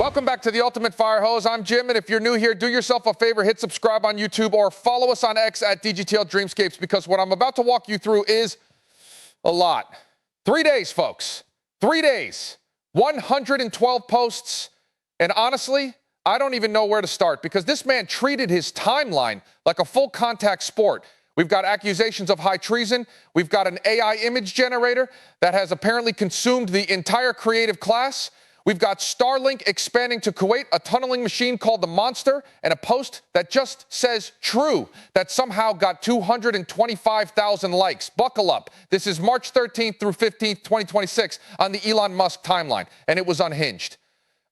Welcome back to the Ultimate Firehose. I'm Jim, and if you're new here, do yourself a favor, hit subscribe on YouTube or follow us on X at DGTL Dreamscapes, because what I'm about to walk you through is a lot. 3 days, folks. 3 days. 112 posts. And honestly, I don't even know where to start, because this man treated his timeline like a full contact sport. We've got accusations of high treason. We've got an AI image generator that has apparently consumed the entire creative class. We've got Starlink expanding to Kuwait, a tunneling machine called the Monster, and a post that just says true that somehow got 225,000 likes. Buckle up. This is March 13th through 15th, 2026 on the Elon Musk timeline, and it was unhinged.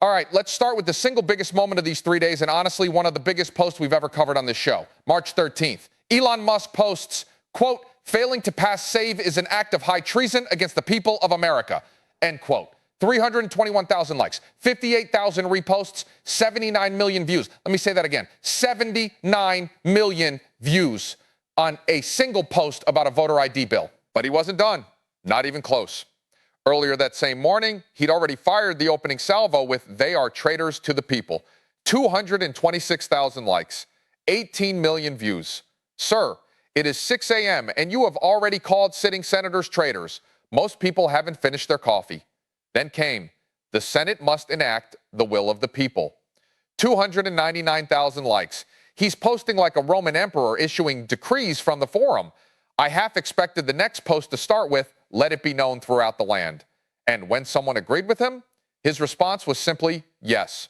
All right, let's start with the single biggest moment of these 3 days, and honestly, one of the biggest posts we've ever covered on this show. March 13th. Elon Musk posts, quote, "Failing to pass SAVE is an act of high treason against the people of America," end quote. 321,000 likes, 58,000 reposts, 79 million views. Let me say that again. 79 million views on a single post about a voter ID bill. But he wasn't done. Not even close. Earlier that same morning, he'd already fired the opening salvo with "They are traitors to the people." 226,000 likes, 18 million views. Sir, it is 6 a.m. and you have already called sitting senators traitors. Most people haven't finished their coffee. Then came, "The Senate must enact the will of the people." 299,000 likes. He's posting like a Roman emperor issuing decrees from the forum. I half expected the next post to start with, "Let it be known throughout the land." And when someone agreed with him, his response was simply yes.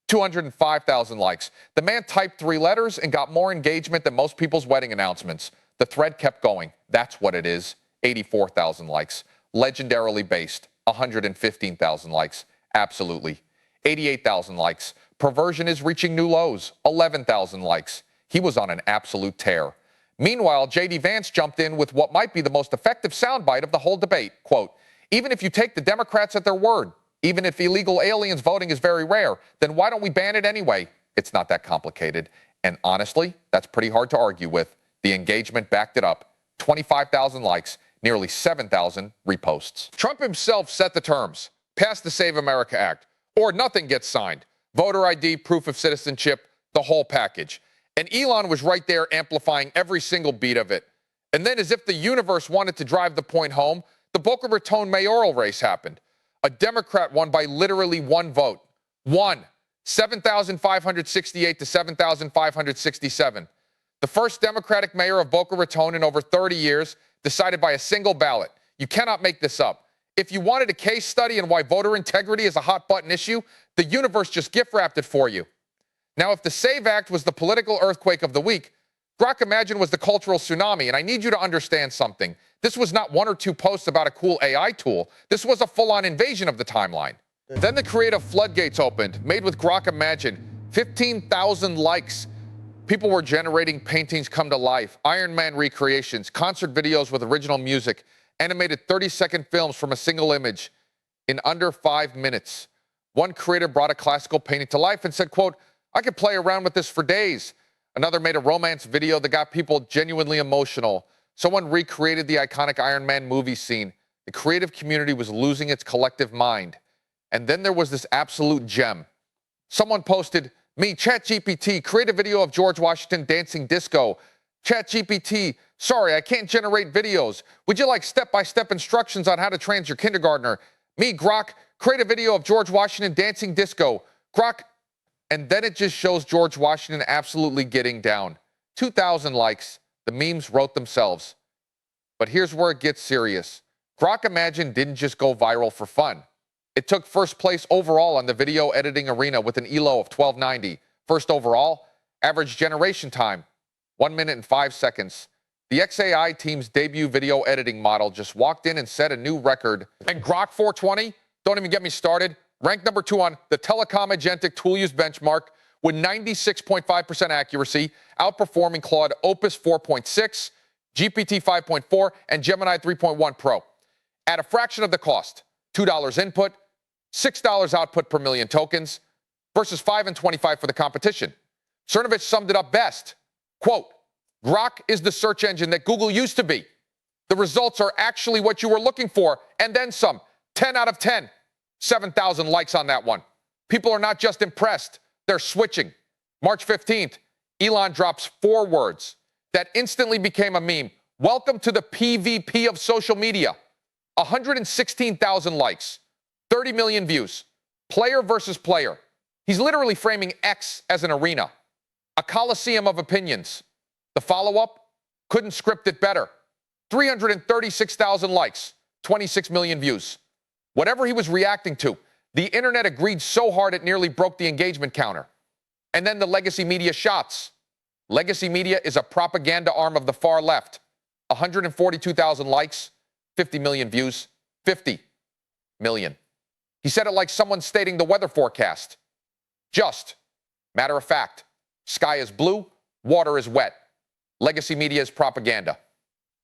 205,000 likes. The man typed 3 letters and got more engagement than most people's wedding announcements. The thread kept going. That's what it is. 84,000 likes. Legendarily based. 115,000 likes. Absolutely. 88,000 likes. Perversion is reaching new lows. 11,000 likes. He was on an absolute tear. Meanwhile, J.D. Vance jumped in with what might be the most effective soundbite of the whole debate. Quote, "Even if you take the Democrats at their word, even if illegal aliens voting is very rare, then why don't we ban it anyway? It's not that complicated." And honestly, that's pretty hard to argue with. The engagement backed it up. 25,000 likes. Nearly 7,000 reposts. Trump himself set the terms. Pass the Save America Act, or nothing gets signed. Voter ID, proof of citizenship, the whole package. And Elon was right there amplifying every single beat of it. And then, as if the universe wanted to drive the point home, the Boca Raton mayoral race happened. A Democrat won by literally 1 vote. 1. 7,568 to 7,567. The first Democratic mayor of Boca Raton in over 30 years, decided by a single ballot. You cannot make this up. If you wanted a case study on why voter integrity is a hot button issue, the universe just gift wrapped it for you. Now, if the SAVE Act was the political earthquake of the week, Grok Imagine was the cultural tsunami, and I need you to understand something. This was not 1 or 2 posts about a cool AI tool. This was a full-on invasion of the timeline. Then the creative floodgates opened, made with Grok Imagine. 15,000 likes. People were generating paintings come to life, Iron Man recreations, concert videos with original music, animated 30-second films from a single image in under 5 minutes. One creator brought a classical painting to life and said, quote, "I could play around with this for days." Another made a romance video that got people genuinely emotional. Someone recreated the iconic Iron Man movie scene. The creative community was losing its collective mind. And then there was this absolute gem. Someone posted, "Me, ChatGPT, create a video of George Washington dancing disco. ChatGPT, sorry, I can't generate videos. Would you like step-by-step instructions on how to train your kindergartner? Me, Grok, create a video of George Washington dancing disco. Grok," and then it just shows George Washington absolutely getting down. 2,000 likes. The memes wrote themselves. But here's where it gets serious. Grok Imagine didn't just go viral for fun. It took first place overall on the video editing arena with an ELO of 1290. First overall, average generation time, 1 minute and 5 seconds. The XAI team's debut video editing model just walked in and set a new record. And Grok 420, don't even get me started, ranked number 2 on the Telecom Agentic Tool Use Benchmark with 96.5% accuracy, outperforming Claude Opus 4.6, GPT 5.4, and Gemini 3.1 Pro. At a fraction of the cost, $2 input, $6 output per million tokens, versus $5 and $25 for the competition. Cernovich summed it up best. Quote, "Grok is the search engine that Google used to be. The results are actually what you were looking for, and then some. 10 out of 10. 7,000 likes on that one. People are not just impressed, they're switching. March 15th, Elon drops 4 words that instantly became a meme. Welcome to the PvP of social media. 116,000 likes, 30 million views. Player versus player. He's literally framing X as an arena, a coliseum of opinions. The follow-up? Couldn't script it better. 336,000 likes, 26 million views. Whatever he was reacting to, the internet agreed so hard it nearly broke the engagement counter. And then the legacy media shots. Legacy media is a propaganda arm of the far left. 142,000 likes, 50 million views. 50 million. He said it like someone stating the weather forecast. Just. Matter of fact. Sky is blue, water is wet. Legacy media is propaganda.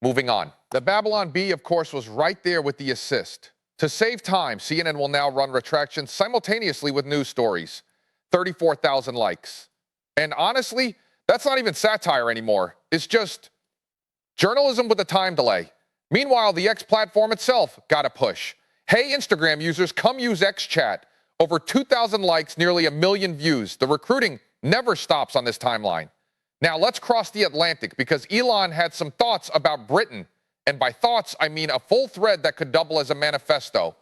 Moving on. The Babylon Bee, of course, was right there with the assist. To save time, CNN will now run retractions simultaneously with news stories. 34,000 likes. And honestly, that's not even satire anymore. It's just journalism with a time delay. Meanwhile, the X platform itself got a push. Hey, Instagram users, come use XChat. Over 2,000 likes, nearly 1 million views. The recruiting never stops on this timeline. Now, let's cross the Atlantic because Elon had some thoughts about Britain. And by thoughts, I mean a full thread that could double as a manifesto.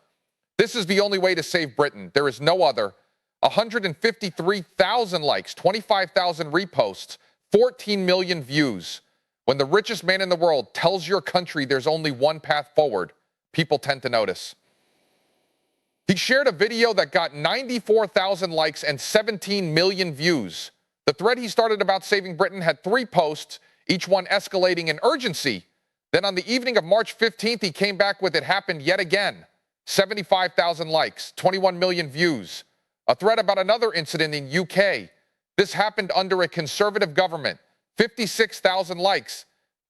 This is the only way to save Britain. There is no other. 153,000 likes, 25,000 reposts, 14 million views. When the richest man in the world tells your country there's only one path forward, people tend to notice. He shared a video that got 94,000 likes and 17 million views. The thread he started about saving Britain had 3 posts, each one escalating in urgency. Then on the evening of March 15th, he came back with "It happened yet again." 75,000 likes, 21 million views. A thread about another incident in UK. This happened under a conservative government. 56,000 likes.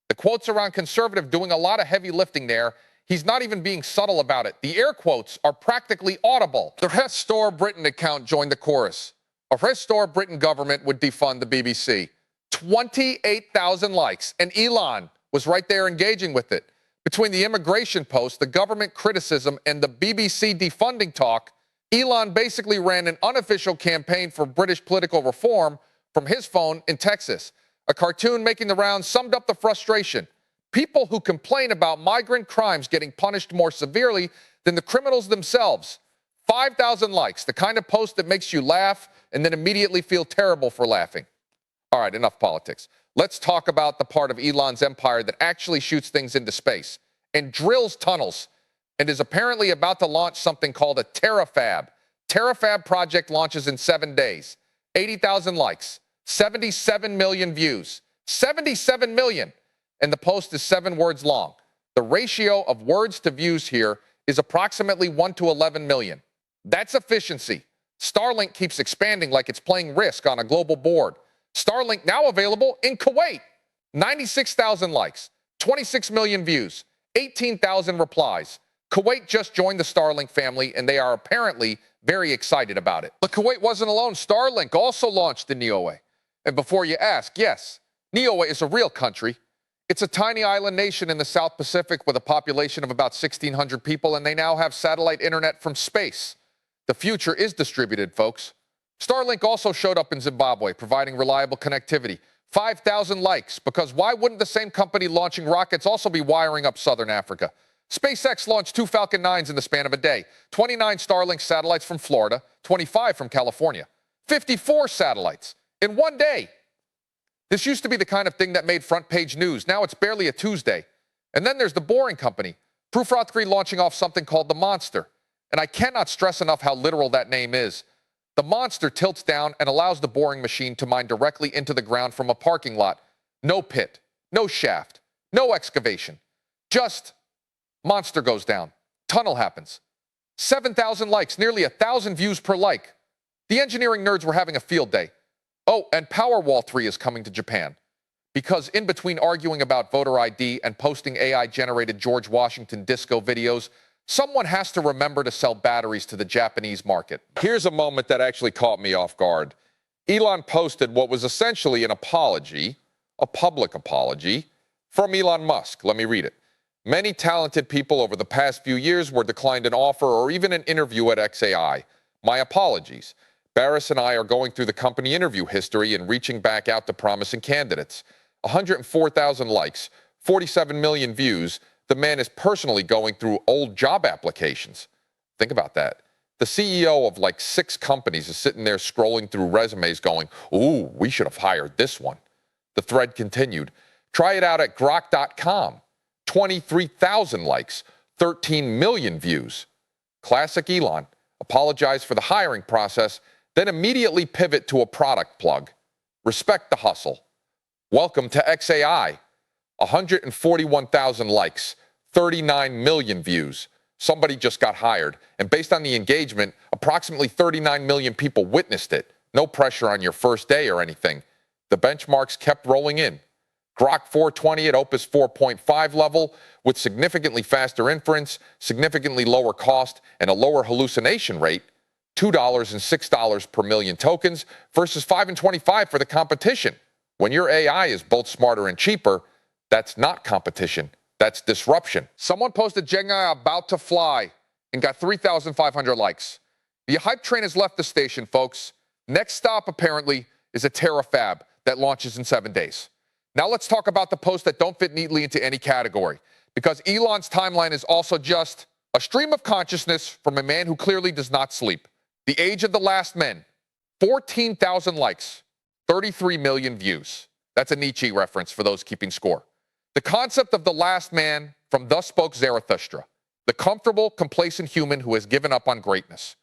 The quotes around conservative doing a lot of heavy lifting there. He's not even being subtle about it. The air quotes are practically audible. The Restore Britain account joined the chorus. A Restore Britain government would defund the BBC. 28,000 likes, and Elon was right there engaging with it. Between the immigration post, the government criticism, and the BBC defunding talk, Elon basically ran an unofficial campaign for British political reform from his phone in Texas. A cartoon making the rounds summed up the frustration. People who complain about migrant crimes getting punished more severely than the criminals themselves. 5,000 likes, the kind of post that makes you laugh and then immediately feel terrible for laughing. All right, enough politics. Let's talk about the part of Elon's empire that actually shoots things into space and drills tunnels and is apparently about to launch something called a Terafab. Terafab project launches in 7 days. 80,000 likes, 77 million views. 77 million! And the post is 7 words long. The ratio of words to views here is approximately 1 to 11 million. That's efficiency. Starlink keeps expanding like it's playing Risk on a global board. Starlink now available in Kuwait. 96,000 likes, 26 million views, 18,000 replies. Kuwait just joined the Starlink family, and they are apparently very excited about it. But Kuwait wasn't alone. Starlink also launched in Niue. And before you ask, yes, Niue is a real country. It's a tiny island nation in the South Pacific with a population of about 1,600 people, and they now have satellite internet from space. The future is distributed, folks. Starlink also showed up in Zimbabwe, providing reliable connectivity. 5,000 likes, because why wouldn't the same company launching rockets also be wiring up southern Africa? SpaceX launched 2 Falcon 9s in the span of a day. 29 Starlink satellites from Florida, 25 from California. 54 satellites in 1 day. This used to be the kind of thing that made front page news. Now it's barely a Tuesday. And then there's the Boring Company, Proof-Fraud-3 launching off something called the Monster. And I cannot stress enough how literal that name is. The Monster tilts down and allows the boring machine to mine directly into the ground from a parking lot. No pit, no shaft, no excavation. Just Monster goes down. Tunnel happens. 7,000 likes, nearly 1,000 views per like. The engineering nerds were having a field day. Oh, and Powerwall 3 is coming to Japan. Because in between arguing about voter ID and posting AI-generated George Washington disco videos, someone has to remember to sell batteries to the Japanese market. Here's a moment that actually caught me off guard. Elon posted what was essentially an apology, a public apology, from Elon Musk. Let me read it. Many talented people over the past few years were declined an offer or even an interview at XAI. My apologies. Barris and I are going through the company interview history and reaching back out to promising candidates. 104,000 likes, 47 million views. The man is personally going through old job applications. Think about that. The CEO of like 6 companies is sitting there scrolling through resumes going, ooh, we should have hired this one. The thread continued. Try it out at Grok.com. 23,000 likes, 13 million views. Classic Elon. Apologize for the hiring process, then immediately pivot to a product plug. Respect the hustle. Welcome to XAI. 141,000 likes, 39 million views. Somebody just got hired, and based on the engagement, approximately 39 million people witnessed it. No pressure on your first day or anything. The benchmarks kept rolling in. Grok 420 at Opus 4.5 level with significantly faster inference, significantly lower cost, and a lower hallucination rate, $2 and $6 per million tokens versus $5 and $25 for the competition. When your AI is both smarter and cheaper, that's not competition. That's disruption. Someone posted Gemini about to fly and got 3,500 likes. The hype train has left the station, folks. Next stop, apparently, is a Terafab that launches in 7 days. Now let's talk about the posts that don't fit neatly into any category, because Elon's timeline is also just a stream of consciousness from a man who clearly does not sleep. The Age of the Last Men, 14,000 likes, 33 million views. That's a Nietzsche reference for those keeping score. The concept of the last man from Thus Spoke Zarathustra, the comfortable, complacent human who has given up on greatness.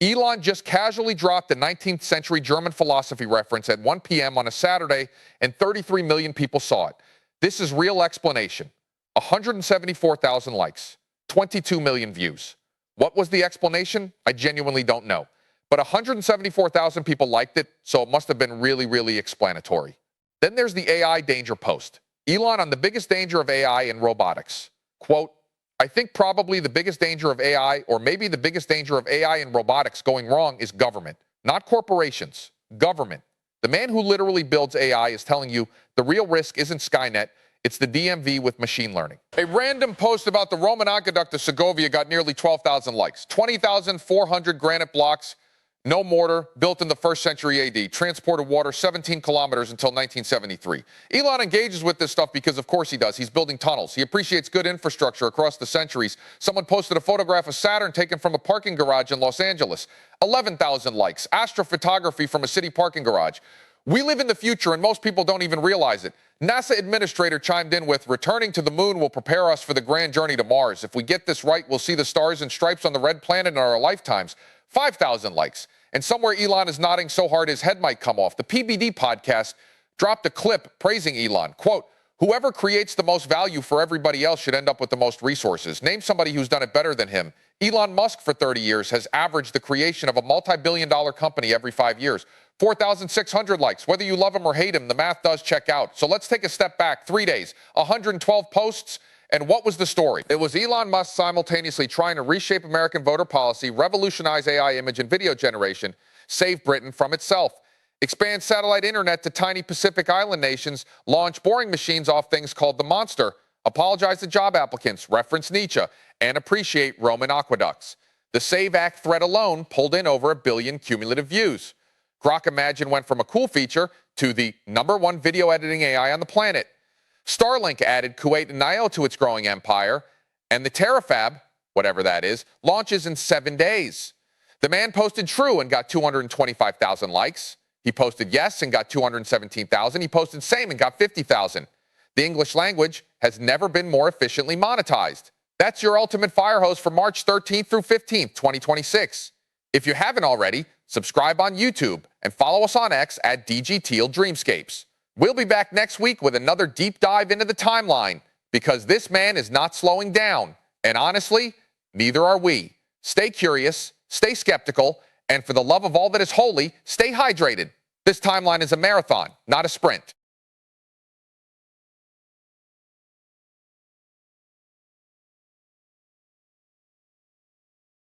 Elon just casually dropped the 19th century German philosophy reference at 1 p.m. on a Saturday, and 33 million people saw it. This is real explanation. 174,000 likes, 22 million views. What was the explanation? I genuinely don't know. But 174,000 people liked it, so it must have been really, really explanatory. Then there's the AI danger post. Elon on the biggest danger of AI and robotics. Quote, I think probably the biggest danger of AI, or maybe the biggest danger of AI and robotics going wrong, is government. Not corporations, government. The man who literally builds AI is telling you the real risk isn't Skynet, it's the DMV with machine learning. A random post about the Roman aqueduct of Segovia got nearly 12,000 likes. 20,400 granite blocks, no mortar, built in the 1st century AD, transported water 17 kilometers until 1973. Elon engages with this stuff because of course he does. He's building tunnels. He appreciates good infrastructure across the centuries. Someone posted a photograph of Saturn taken from a parking garage in Los Angeles. 11,000 likes. Astrophotography from a city parking garage. We live in the future and most people don't even realize it. NASA administrator chimed in with, returning to the moon will prepare us for the grand journey to Mars. If we get this right, we'll see the stars and stripes on the red planet in our lifetimes. 5,000 likes. And somewhere Elon is nodding so hard his head might come off. The PBD podcast dropped a clip praising Elon. Quote, whoever creates the most value for everybody else should end up with the most resources. Name somebody who's done it better than him. Elon Musk for 30 years has averaged the creation of a multi-billion-dollar company every 5 years. 4,600 likes. Whether you love him or hate him, the math does check out. So let's take a step back. 3 days, 112 posts. And what was the story? It was Elon Musk simultaneously trying to reshape American voter policy, revolutionize AI image and video generation, save Britain from itself, expand satellite internet to tiny Pacific Island nations, launch boring machines off things called the monster, apologize to job applicants, reference Nietzsche, and appreciate Roman aqueducts. The Save Act thread alone pulled in over 1 billion cumulative views. Grok Imagine went from a cool feature to the #1 video editing AI on the planet. Starlink added Kuwait and Niue to its growing empire, and the Terafab, whatever that is, launches in 7 days. The man posted true and got 225,000 likes. He posted yes and got 217,000. He posted same and got 50,000. The English language has never been more efficiently monetized. That's your ultimate fire hose for March 13th through 15th, 2026. If you haven't already, subscribe on YouTube and follow us on X at DGTeal Dreamscapes. We'll be back next week with another deep dive into the timeline, because this man is not slowing down. And honestly, neither are we. Stay curious, stay skeptical, and for the love of all that is holy, stay hydrated. This timeline is a marathon, not a sprint.